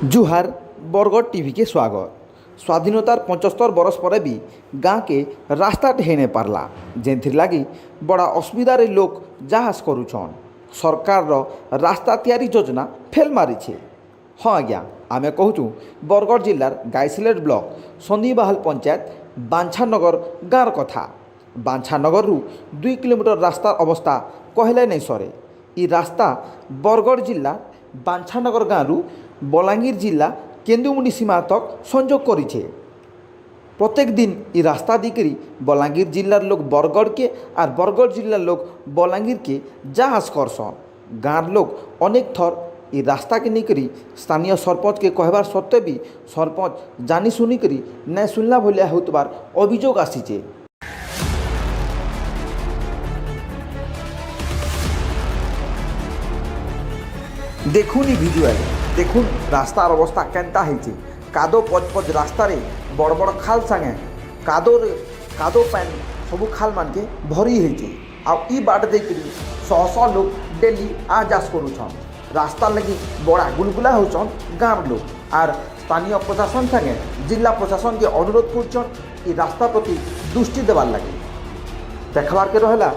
जुहार Bargarh TV के स्वागत। स्वाधीनतार 75 बरस पर भी गाँव के रास्ता ढे नहीं पारला, जेनथिर लगी बड़ा असुविधार लोक जहाज करुछन। सरकार रास्ता तैयारी योजना फेल मारी। हाँ आज्ञा, आमे कहूँ बरगढ़ जिलार गाइसिलेट ब्लॉक सन्दिबाहाल पंचायत बांछानगर गाँव कथा। बांछानगर 2 किलोमीटर रास्ता अवस्था कहले नहीं सरे। ई रास्ता बरगढ़ जिला बांछानगर गाँव बलांगीर जिला केन्दुमुंडी सीमा तक संजोग करिछे। प्रत्येक दिन ई रास्ता दिकरी बलांगीर जिलार लोग बरगढ़ के और बरगढ़ जिलार लोग बलांगीर के जहाज करसन। गाँव लोग अनेक थर ई रास्ता के निकरी स्थानीय सरपंच के कहबार सत्वे भी सरपंच जानी सुनी करी नहीं सुनला भलिया होतबार अभियोग आसीचे। देखुन ई भिजुआल, देखुन रास्तार अवस्था केनता होइछे। कादो पच रास्तार बड़ बड़ खाल सांगे कादो पैन सबू खाल मान के भरी होइछे। आ ई बाट देखिरी शह शह लोग डेली आ जास करुछन। रास्ता लगी बड़ा गुलगुला होछन गाँव लोग और स्थानीय प्रशासन संगे जिला प्रशासन के अनुरोध करछन ई रास्ता प्रति दृष्टि देवार लगे। देखबार के रहला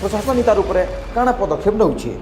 प्रशासन तार उपरे काना पदक्षेप नउछे।